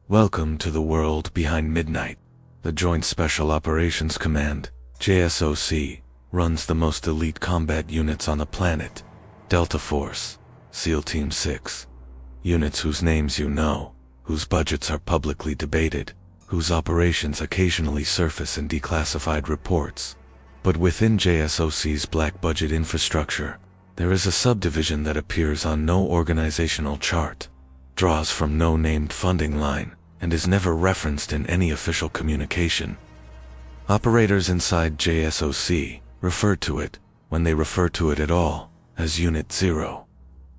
Welcome to the world behind midnight. The Joint Special Operations Command, JSOC, runs the most elite combat units on the planet. Delta Force, SEAL Team 6. Units whose names you know, whose budgets are publicly debated, whose operations occasionally surface in declassified reports. But within JSOC's black budget infrastructure, there is a subdivision that appears on no organizational chart, draws from no named funding line, and is never referenced in any official communication. Operators inside JSOC refer to it, when they refer to it at all, as Unit 0.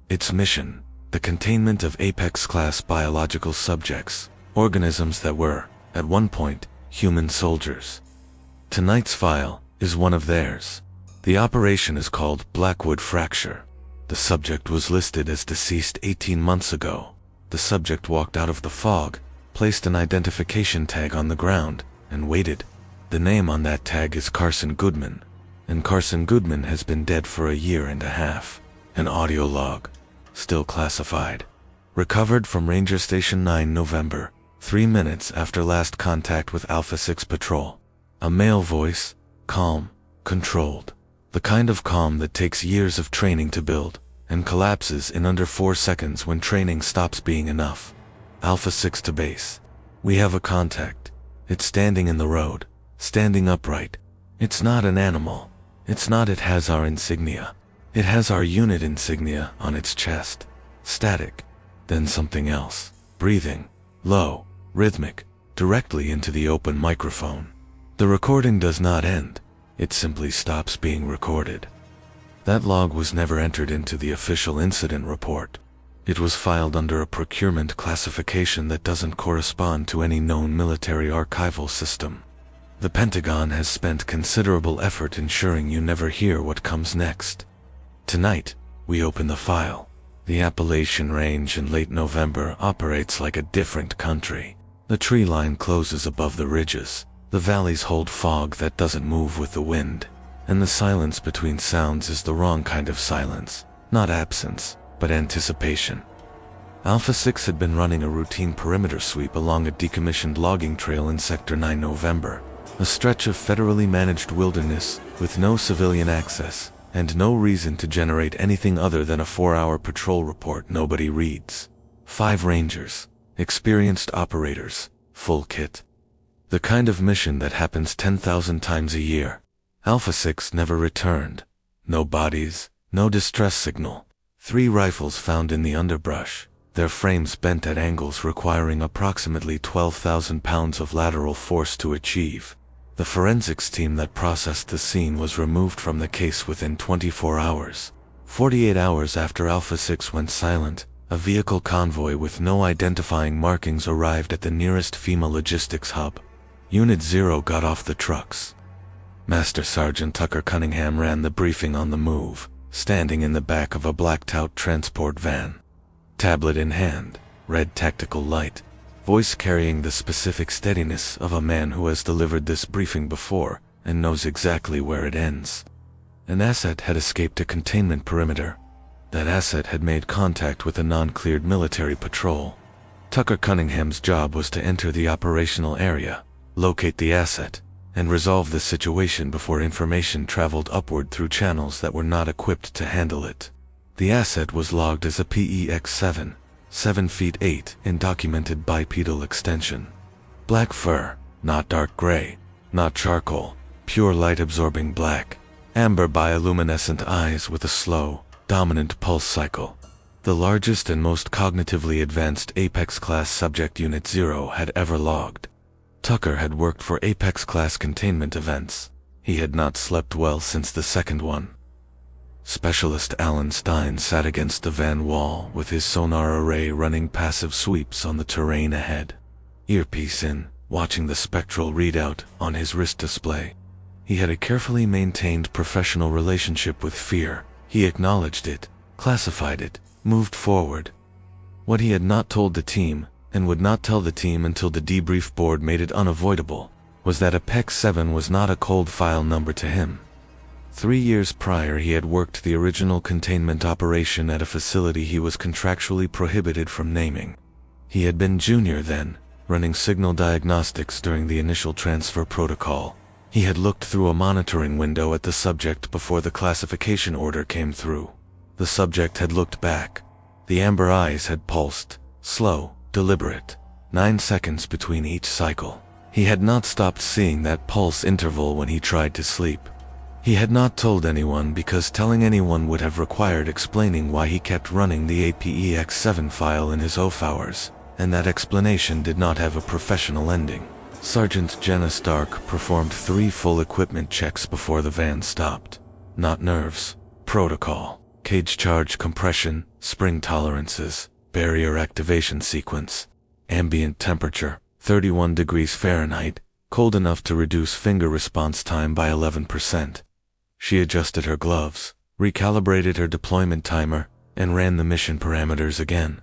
Its mission, the containment of Apex-class biological subjects, organisms that were, at one point, human soldiers. Tonight's file is one of theirs. The operation is called Blackwood Fracture. The subject was listed as deceased 18 months ago. The subject walked out of the fog, placed an identification tag on the ground, and waited. The name on that tag is Carson Goodman, and Carson Goodman has been dead for a year and a half. An audio log, still classified. Recovered from Ranger Station 9 November, 3 minutes after last contact with Alpha 6 Patrol. A male voice, calm, controlled. The kind of calm that takes years of training to build, and collapses in under 4 seconds when training stops being enough. Alpha 6 to base. We have a contact. It's standing in the road, standing upright. It's not an animal. It's not. It has our insignia. It has our unit insignia on its chest. Static. Then something else. Breathing. Low. Rhythmic. Directly into the open microphone. The recording does not end. It simply stops being recorded. That log was never entered into the official incident report. It was filed under a procurement classification that doesn't correspond to any known military archival system. The Pentagon has spent considerable effort ensuring you never hear what comes next. Tonight, we open the file. The Appalachian Range in late November operates like a different country. The tree line closes above the ridges. The valleys hold fog that doesn't move with the wind. And the silence between sounds is the wrong kind of silence. Not absence, but anticipation. Alpha 6 had been running a routine perimeter sweep along a decommissioned logging trail in Sector 9 November. A stretch of federally managed wilderness with no civilian access, and no reason to generate anything other than a 4-hour patrol report nobody reads. 5 rangers, experienced operators, full kit. The kind of mission that happens 10,000 times a year. Alpha 6 never returned. No bodies, no distress signal. 3 rifles found in the underbrush, their frames bent at angles requiring approximately 12,000 pounds of lateral force to achieve. The forensics team that processed the scene was removed from the case within 24 hours. 48 hours after Alpha 6 went silent, a vehicle convoy with no identifying markings arrived at the nearest FEMA logistics hub. Unit 0 got off the trucks. Master Sergeant Tucker Cunningham ran the briefing on the move, standing in the back of a blacked-out transport van. Tablet in hand, red tactical light, voice carrying the specific steadiness of a man who has delivered this briefing before and knows exactly where it ends. An asset had escaped a containment perimeter. That asset had made contact with a non-cleared military patrol. Tucker Cunningham's job was to enter the operational area, locate the asset, and resolve the situation before information traveled upward through channels that were not equipped to handle it. The asset was logged as a PEX-7, 7 feet 8 in documented bipedal extension. Black fur, not dark gray, not charcoal, pure light-absorbing black. Amber bioluminescent eyes with a slow, dominant pulse cycle. The largest and most cognitively advanced Apex-class subject Unit 0 had ever logged. Tucker had worked for Apex-class containment events. He had not slept well since the second one. Specialist Alan Stein sat against the van wall with his sonar array running passive sweeps on the terrain ahead. Earpiece in, watching the spectral readout on his wrist display. He had a carefully maintained professional relationship with fear. He acknowledged it, classified it, moved forward. What he had not told the team, and would not tell the team until the debrief board made it unavoidable, was that a PEX-7 was not a cold file number to him. 3 years prior he had worked the original containment operation at a facility he was contractually prohibited from naming. He had been junior then, running signal diagnostics during the initial transfer protocol. He had looked through a monitoring window at the subject before the classification order came through. The subject had looked back. The amber eyes had pulsed, slow, deliberate, 9 seconds between each cycle. He had not stopped seeing that pulse interval when he tried to sleep. He had not told anyone because telling anyone would have required explaining why he kept running the APEX7 file in his off hours, and that explanation did not have a professional ending. Sergeant Jenna Stark performed 3 full equipment checks before the van stopped. Not nerves, protocol, cage charge compression, spring tolerances, barrier activation sequence, ambient temperature, 31 degrees Fahrenheit, cold enough to reduce finger response time by 11%. She adjusted her gloves, recalibrated her deployment timer, and ran the mission parameters again.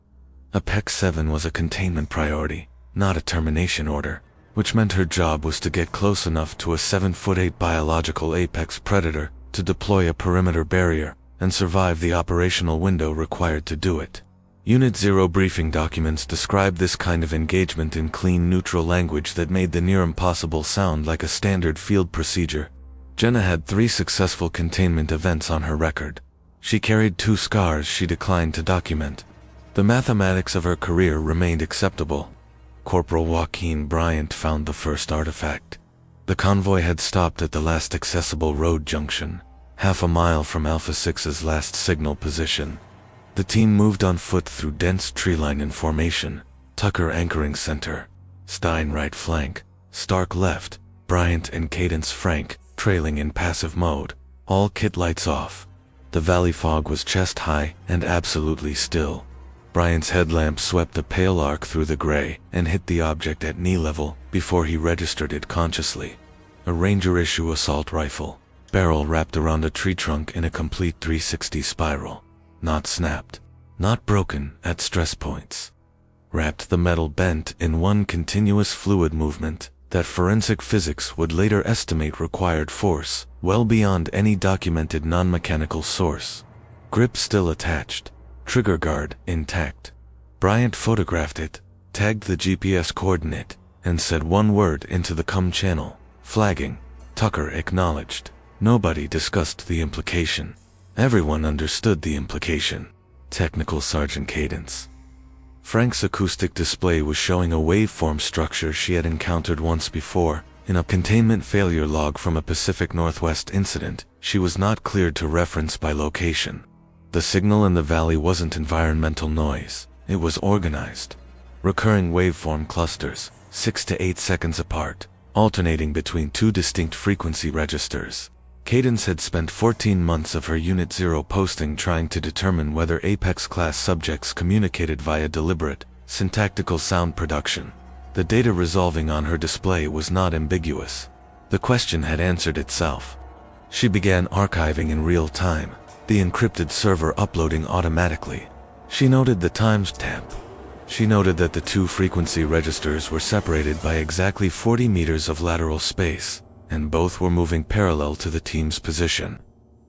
APEX-7 was a containment priority, not a termination order, which meant her job was to get close enough to a 7'8" biological apex predator to deploy a perimeter barrier and survive the operational window required to do it. Unit 0 briefing documents described this kind of engagement in clean neutral language that made the near impossible sound like a standard field procedure. Jenna had 3 successful containment events on her record. She carried 2 scars she declined to document. The mathematics of her career remained acceptable. Corporal Joaquin Bryant found the first artifact. The convoy had stopped at the last accessible road junction, half a mile from Alpha 6's last signal position. The team moved on foot through dense tree-line in formation, Tucker anchoring center, Stein right flank, Stark left, Bryant and Cadence Frank trailing in passive mode, all kit lights off. The valley fog was chest-high and absolutely still. Bryant's headlamp swept a pale arc through the gray and hit the object at knee level before he registered it consciously. A Ranger-issue assault rifle, barrel wrapped around a tree trunk in a complete 360 spiral. Not snapped, not broken at stress points. Wrapped the metal bent in one continuous fluid movement that forensic physics would later estimate required force well beyond any documented non-mechanical source. Grip still attached, trigger guard intact. Bryant photographed it, tagged the GPS coordinate, and said one word into the COM channel, flagging. Tucker acknowledged. Nobody discussed the implication. Everyone understood the implication. Technical Sergeant Cadence. Frank's acoustic display was showing a waveform structure she had encountered once before. In a containment failure log from a Pacific Northwest incident, she was not cleared to reference by location. The signal in the valley wasn't environmental noise, it was organized. Recurring waveform clusters, 6 to 8 seconds apart, alternating between 2 distinct frequency registers. Cadence had spent 14 months of her Unit 0 posting trying to determine whether Apex-class subjects communicated via deliberate, syntactical sound production. The data resolving on her display was not ambiguous. The question had answered itself. She began archiving in real time, the encrypted server uploading automatically. She noted the timestamp. She noted that the 2 frequency registers were separated by exactly 40 meters of lateral space, and both were moving parallel to the team's position.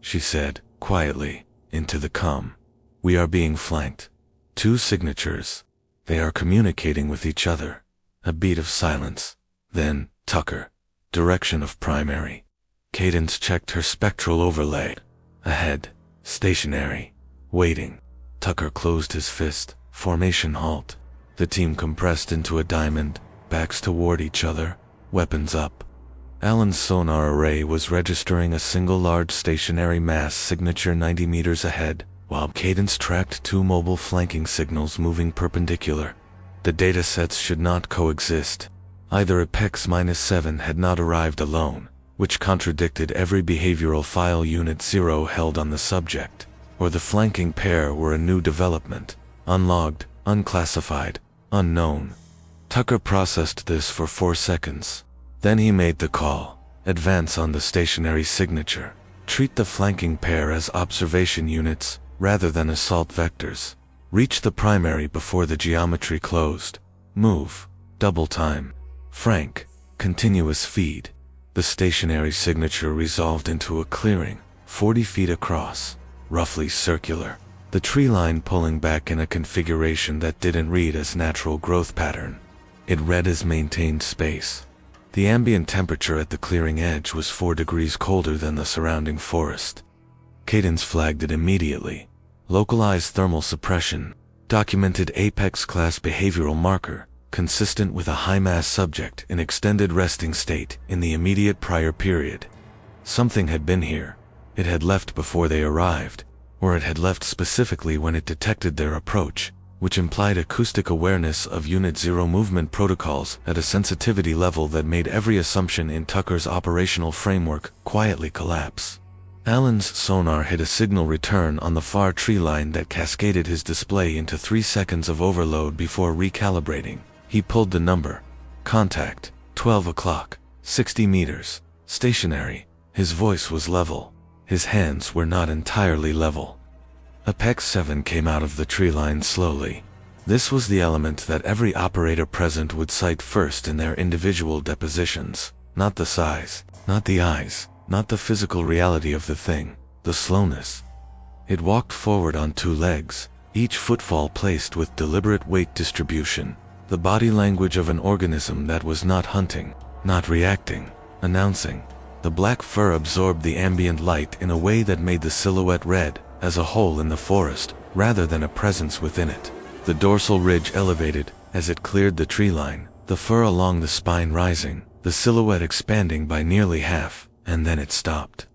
She said, quietly, into the comm. We are being flanked. 2 signatures. They are communicating with each other. A beat of silence. Then, Tucker. Direction of primary. Cadence checked her spectral overlay. Ahead. Stationary. Waiting. Tucker closed his fist. Formation halt. The team compressed into a diamond, backs toward each other, weapons up. Allen's sonar array was registering a single large stationary mass signature 90 meters ahead, while Cadence tracked 2 mobile flanking signals moving perpendicular. The datasets should not coexist. Either Apex-7 had not arrived alone, which contradicted every behavioral file Unit 0 held on the subject, or the flanking pair were a new development, unlogged, unclassified, unknown. Tucker processed this for 4 seconds. Then he made the call. Advance on the stationary signature. Treat the flanking pair as observation units, rather than assault vectors. Reach the primary before the geometry closed. Move. Double time. Frank. Continuous feed. The stationary signature resolved into a clearing, 40 feet across, roughly circular. The tree line pulling back in a configuration that didn't read as natural growth pattern. It read as maintained space. The ambient temperature at the clearing edge was 4 degrees colder than the surrounding forest. Cadence flagged it immediately. Localized thermal suppression. Documented Apex class behavioral marker, consistent with a high-mass subject in extended resting state in the immediate prior period. Something had been here. It had left before they arrived, or it had left specifically when it detected their approach, which implied acoustic awareness of Unit 0 movement protocols at a sensitivity level that made every assumption in Tucker's operational framework quietly collapse. Alan's sonar hit a signal return on the far tree line that cascaded his display into 3 seconds of overload before recalibrating. He pulled the number. Contact, 12 o'clock, 60 meters, stationary. His voice was level. His hands were not entirely level. Apex 7 came out of the tree line slowly. This was the element that every operator present would cite first in their individual depositions. Not the size, not the eyes, not the physical reality of the thing, the slowness. It walked forward on 2 legs, each footfall placed with deliberate weight distribution, the body language of an organism that was not hunting, not reacting, announcing. The black fur absorbed the ambient light in a way that made the silhouette red, as a hole in the forest, rather than a presence within it. The dorsal ridge elevated as it cleared the tree line, the fur along the spine rising, the silhouette expanding by nearly half, and then it stopped.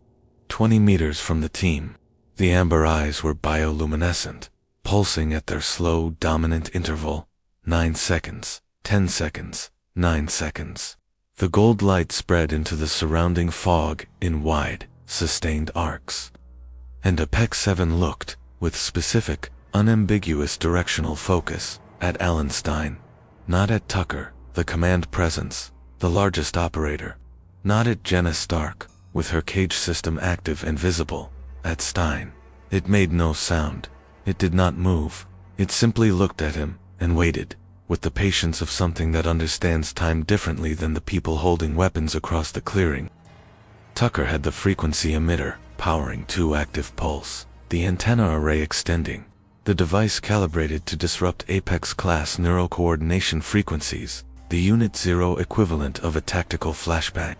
20 meters from the team. The amber eyes were bioluminescent, pulsing at their slow, dominant interval. 9 seconds, 10 seconds, 9 seconds. The gold light spread into the surrounding fog in wide, sustained arcs. And Apex 7 looked, with specific, unambiguous directional focus, at Alan Stein. Not at Tucker, the command presence, the largest operator. Not at Jenna Stark, with her cage system active and visible. At Stein. It made no sound. It did not move. It simply looked at him, and waited, with the patience of something that understands time differently than the people holding weapons across the clearing. Tucker had the frequency emitter, powering 2 active pulse, the antenna array extending, the device calibrated to disrupt Apex-class neurocoordination frequencies, the Unit 0 equivalent of a tactical flashbang.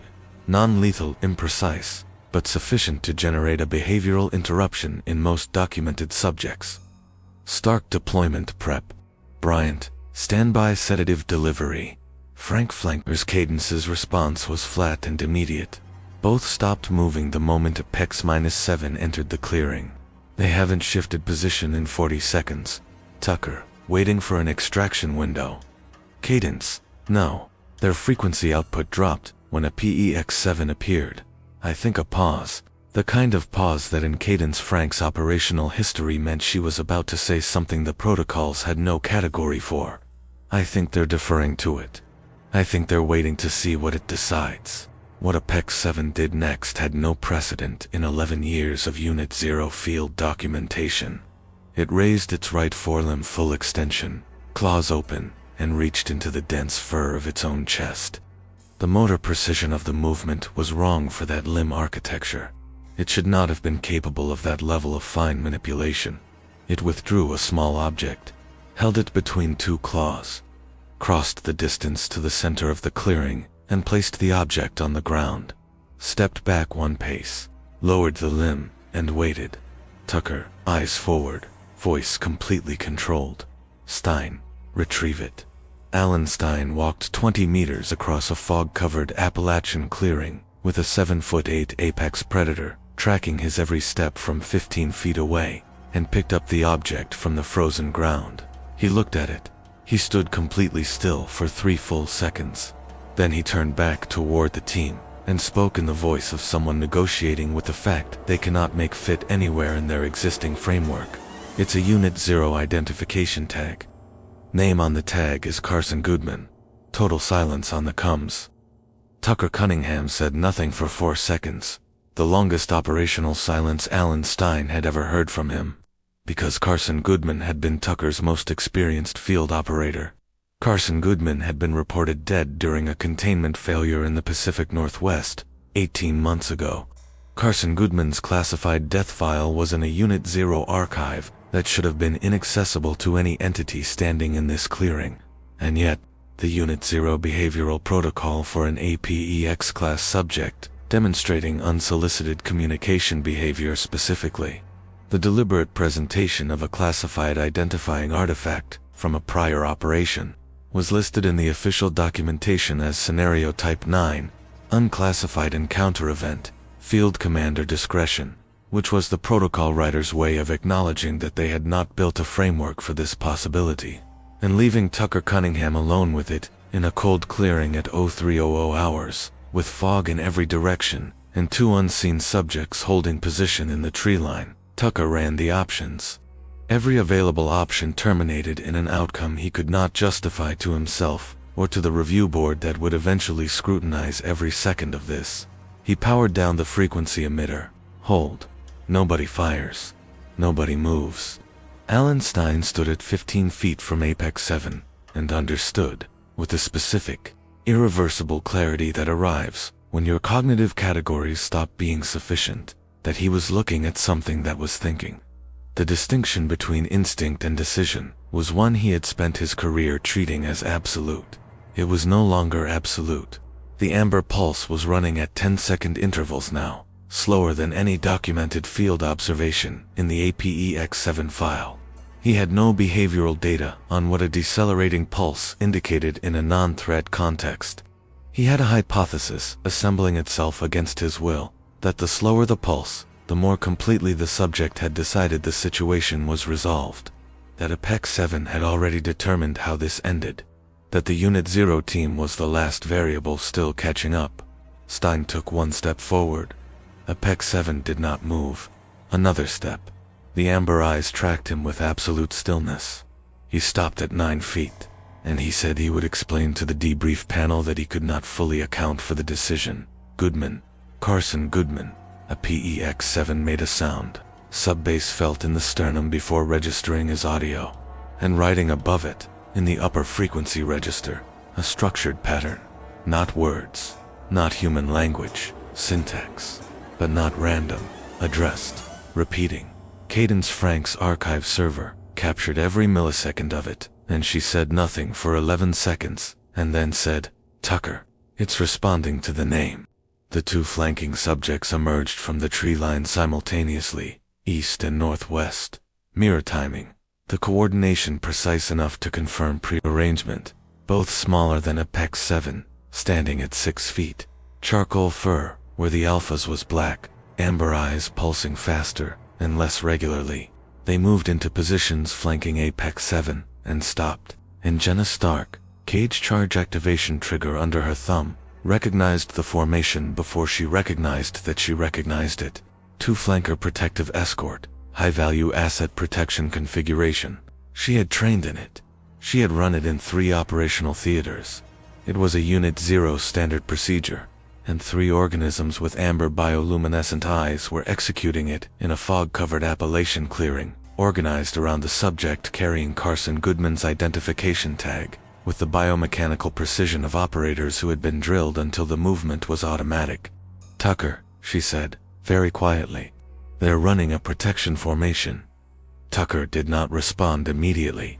Non-lethal, imprecise, but sufficient to generate a behavioral interruption in most documented subjects. Stark deployment prep. Bryant, standby sedative delivery. Frank Flanker's cadence's response was flat and immediate. Both stopped moving the moment Apex-7 entered the clearing. They haven't shifted position in 40 seconds. Tucker, waiting for an extraction window. Cadence, no. Their frequency output dropped when a PEX-7 appeared. I think a pause. The kind of pause that in Cadence Frank's operational history meant she was about to say something the protocols had no category for. I think they're deferring to it. I think they're waiting to see what it decides. What Apex 7 did next had no precedent in 11 years of Unit 0 field documentation. It raised its right forelimb full extension, claws open, and reached into the dense fur of its own chest. The motor precision of the movement was wrong for that limb architecture. It should not have been capable of that level of fine manipulation. It withdrew a small object, held it between 2 claws, crossed the distance to the center of the clearing, and placed the object on the ground, stepped back 1 pace, lowered the limb, and waited. Tucker, eyes forward, voice completely controlled. Stein, retrieve it. Alan Stein walked 20 meters across a fog-covered Appalachian clearing, with a 7'8" apex predator tracking his every step from 15 feet away, and picked up the object from the frozen ground. He looked at it. He stood completely still for 3 full seconds. Then he turned back toward the team, and spoke in the voice of someone negotiating with the fact they cannot make fit anywhere in their existing framework. It's a Unit 0 identification tag. Name on the tag is Carson Goodman. Total silence on the comms. Tucker Cunningham said nothing for 4 seconds, the longest operational silence Alan Stein had ever heard from him. Because Carson Goodman had been Tucker's most experienced field operator. Carson Goodman had been reported dead during a containment failure in the Pacific Northwest, 18 months ago. Carson Goodman's classified death file was in a Unit 0 archive that should have been inaccessible to any entity standing in this clearing. And yet, the Unit 0 behavioral protocol for an APEX class subject, demonstrating unsolicited communication behavior specifically. The deliberate presentation of a classified identifying artifact from a prior operation was listed in the official documentation as Scenario Type 9, Unclassified Encounter Event, Field Commander Discretion, which was the protocol writer's way of acknowledging that they had not built a framework for this possibility, and leaving Tucker Cunningham alone with it, in a cold clearing at 0300 hours, with fog in every direction, and 2 unseen subjects holding position in the tree line. Tucker ran the options. Every available option terminated in an outcome he could not justify to himself, or to the review board that would eventually scrutinize every second of this. He powered down the frequency emitter. Hold. Nobody fires. Nobody moves. Alan Stein stood at 15 feet from Apex 7, and understood, with the specific, irreversible clarity that arrives when your cognitive categories stop being sufficient, that he was looking at something that was thinking. The distinction between instinct and decision was one he had spent his career treating as absolute. It was no longer absolute. The amber pulse was running at 10-second intervals now, slower than any documented field observation in the APEX-7 file. He had no behavioral data on what a decelerating pulse indicated in a non-threat context. He had a hypothesis assembling itself against his will, that the slower the pulse, the more completely the subject had decided the situation was resolved. That APEX-7 had already determined how this ended. That the Unit 0 team was the last variable still catching up. Stein took 1 step forward. APEX-7 did not move. Another step. The amber eyes tracked him with absolute stillness. He stopped at 9 feet, and he said he would explain to the debrief panel that he could not fully account for the decision. Goodman. Carson Goodman. APEX-7 made a sound. Sub-bass felt in the sternum before registering his audio, and writing above it, in the upper frequency register, a structured pattern. Not words, not human language, syntax, but not random, addressed, repeating. Cadence Frank's archive server captured every millisecond of it, and she said nothing for 11 seconds, and then said, "Tucker, it's responding to the name." The 2 flanking subjects emerged from the tree line simultaneously, east and northwest. Mirror timing. The coordination precise enough to confirm pre-arrangement. Both smaller than APEX-7, standing at 6 feet. Charcoal fur, where the alphas was black. Amber eyes pulsing faster and less regularly. They moved into positions flanking APEX-7 and stopped. And Jenna Stark, cage charge activation trigger under her thumb, recognized the formation before she recognized that she recognized it. 2 flanker protective escort, high-value asset protection configuration. She had trained in it. She had run it in 3 operational theaters. It was a Unit 0 standard procedure, and 3 organisms with amber bioluminescent eyes were executing it in a fog-covered Appalachian clearing, organized around the subject carrying Carson Goodman's identification tag, with the biomechanical precision of operators who had been drilled until the movement was automatic. "Tucker," she said, very quietly. "They're running a protection formation." Tucker did not respond immediately.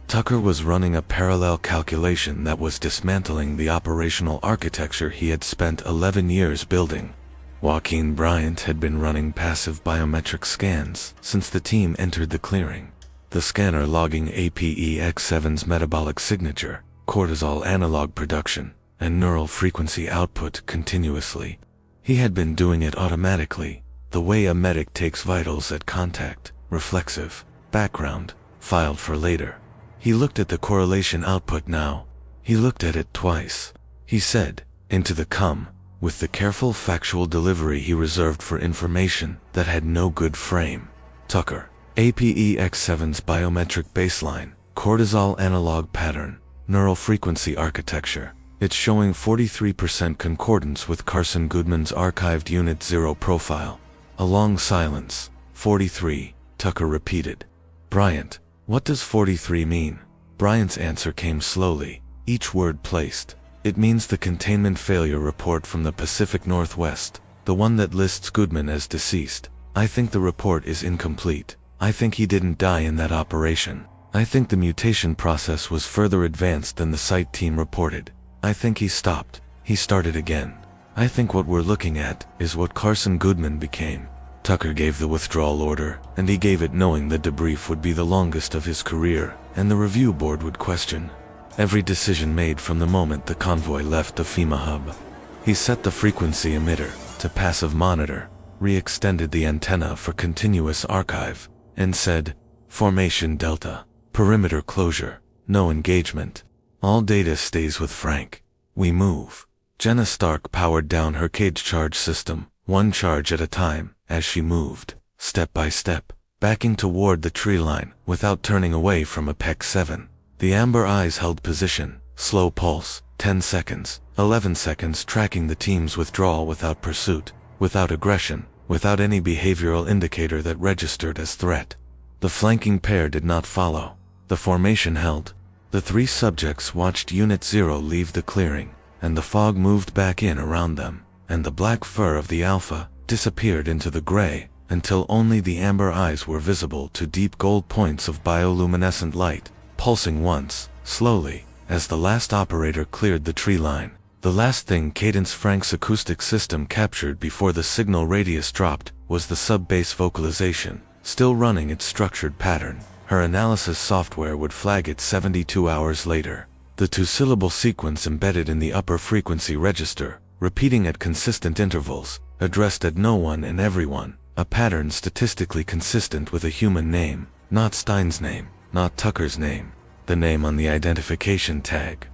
Tucker was running a parallel calculation that was dismantling the operational architecture he had spent 11 years building. Joaquin Bryant had been running passive biometric scans since the team entered the clearing. The scanner logging APEX-7's metabolic signature, cortisol analog production, and neural frequency output continuously. He had been doing it automatically, the way a medic takes vitals at contact, reflexive, background, filed for later. He looked at the correlation output now. He looked at it twice. He said, "Into the come," with the careful factual delivery he reserved for information that had no good frame. "Tucker, APEX-7's biometric baseline, cortisol analog pattern, neural frequency architecture. It's showing 43% concordance with Carson Goodman's archived Unit 0 profile." A long silence. 43, Tucker repeated. "Bryant, what does 43 mean?" Bryant's answer came slowly, each word placed. "It means the containment failure report from the Pacific Northwest, the one that lists Goodman as deceased. I think the report is incomplete. I think he didn't die in that operation. I think the mutation process was further advanced than the site team reported. I think he stopped. He started again. I think what we're looking at is what Carson Goodman became. Tucker gave the withdrawal order, and he gave it knowing the debrief would be the longest of his career, and the review board would question every decision made from the moment the convoy left the FEMA hub. He set the frequency emitter to passive monitor, re-extended the antenna for continuous archive, and said, Formation Delta, perimeter closure, no engagement. All data stays with Frank. We move. Jenna Stark powered down her cage charge system, one charge at a time, as she moved, step by step, backing toward the tree line without turning away from Apex 7. The amber eyes held position, slow pulse, 10 seconds, 11 seconds tracking the team's withdrawal without pursuit, without aggression, without any behavioral indicator that registered as threat. The flanking pair did not follow. The formation held. The three subjects watched Unit 0 leave the clearing, and the fog moved back in around them, and the black fur of the Alpha disappeared into the gray, until only the amber eyes were visible to deep gold points of bioluminescent light, pulsing once, slowly, as the last operator cleared the tree line. The last thing Cadence Frank's acoustic system captured before the signal radius dropped was the sub-bass vocalization, still running its structured pattern. Her analysis software would flag it 72 hours later. The two-syllable sequence embedded in the upper frequency register, repeating at consistent intervals, addressed at no one and everyone, a pattern statistically consistent with a human name, not Stein's name, not Tucker's name, the name on the identification tag.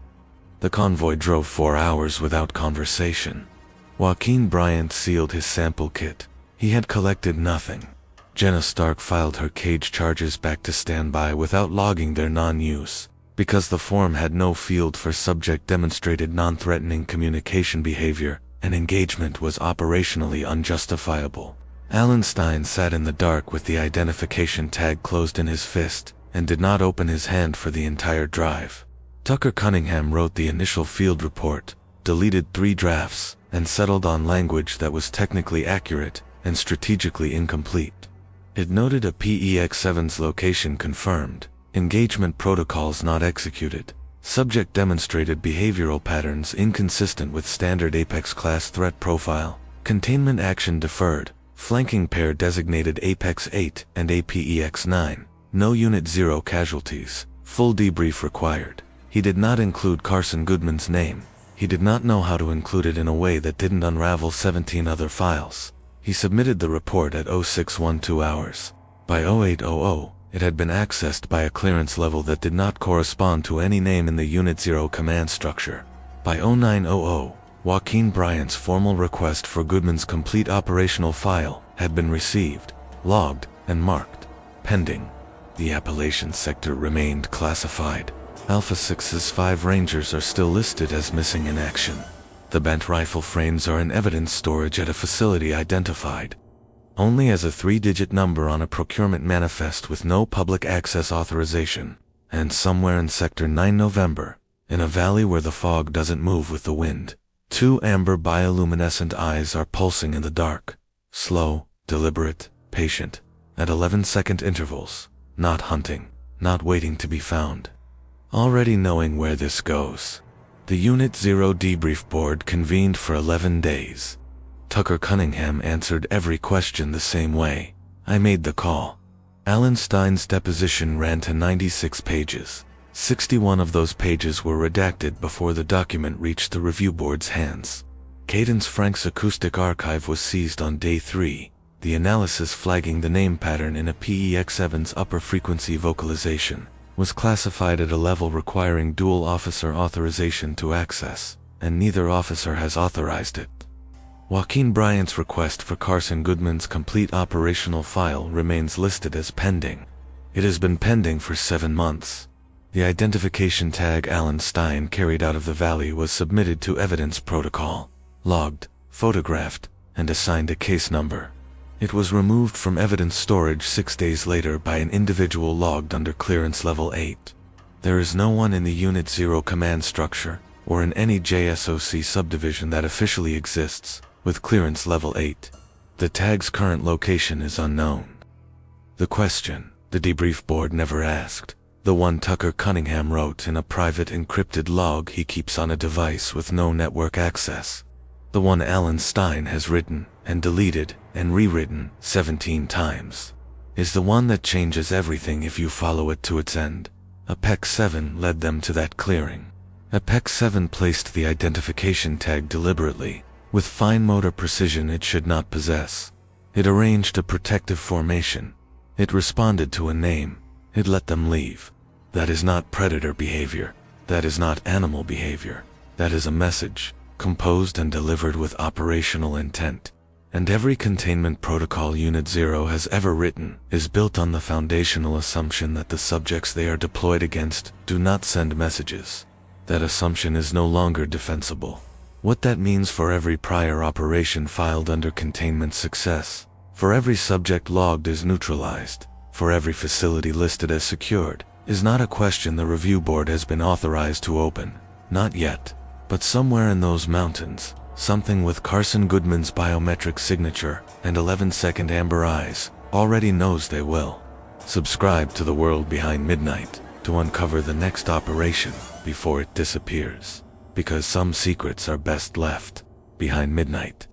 The convoy drove 4 hours without conversation. Joaquin Bryant sealed his sample kit. He had collected nothing. Jenna Stark filed her cage charges back to standby without logging their non-use. Because the form had no field for subject demonstrated non-threatening communication behavior, and engagement was operationally unjustifiable. Alan Stein sat in the dark with the identification tag closed in his fist, and did not open his hand for the entire drive. Tucker Cunningham wrote the initial field report, deleted 3 drafts, and settled on language that was technically accurate and strategically incomplete. It noted a PEX-7's location confirmed, engagement protocols not executed, subject demonstrated behavioral patterns inconsistent with standard Apex class threat profile, containment action deferred, flanking pair designated Apex 8 and APEX 9, no Unit 0 casualties, full debrief required. He did not include Carson Goodman's name. He did not know how to include it in a way that didn't unravel 17 other files. He submitted the report at 0612 hours. By 0800, it had been accessed by a clearance level that did not correspond to any name in the Unit 0 command structure. By 0900, Joaquin Bryant's formal request for Goodman's complete operational file had been received, logged, and marked pending. The Appalachian sector remained classified. Alpha 6's 5 Rangers are still listed as missing in action. The bent rifle frames are in evidence storage at a facility identified only as a 3-digit number on a procurement manifest with no public access authorization, and somewhere in Sector 9 November, in a valley where the fog doesn't move with the wind, 2 amber bioluminescent eyes are pulsing in the dark, slow, deliberate, patient, at 11-second intervals, not hunting, not waiting to be found. Already knowing where this goes, the Unit 0 debrief board convened for 11 days. Tucker Cunningham answered every question the same way. I made the call. Alan Stein's deposition ran to 96 pages. 61 of those pages were redacted before the document reached the review board's hands. Cadence Frank's acoustic archive was seized on day 3, the analysis flagging the name pattern in a PEX-7's upper frequency vocalization was classified at a level requiring dual officer authorization to access, and neither officer has authorized it. Joaquin Bryant's request for Carson Goodman's complete operational file remains listed as pending. It has been pending for 7 months. The identification tag Alan Stein carried out of the valley was submitted to evidence protocol, logged, photographed, and assigned a case number. It was removed from evidence storage 6 days later by an individual logged under clearance level 8. There is no one in the Unit 0 command structure, or in any JSOC subdivision that officially exists, with clearance level 8. The tag's current location is unknown. The question, the debrief board never asked, The one Tucker Cunningham wrote in a private encrypted log he keeps on a device with no network access. The one Alan Stein has written and deleted and rewritten 17 times is the one that changes everything if you follow it to its end. Apex 7 led them to that clearing. Apex 7 placed the identification tag deliberately, with fine motor precision it should not possess. It arranged a protective formation. It responded to a name. It let them leave. That is not predator behavior. That is not animal behavior. That is a message, composed and delivered with operational intent. And every containment protocol Unit 0 has ever written is built on the foundational assumption that the subjects they are deployed against do not send messages. That assumption is no longer defensible. What that means for every prior operation filed under containment success, for every subject logged as neutralized, for every facility listed as secured, is not a question the review board has been authorized to open. Not yet. But somewhere in those mountains, something with Carson Goodman's biometric signature and 11-second amber eyes already knows they will. Subscribe to The World Behind Midnight to uncover the next operation before it disappears, because some secrets are best left behind midnight.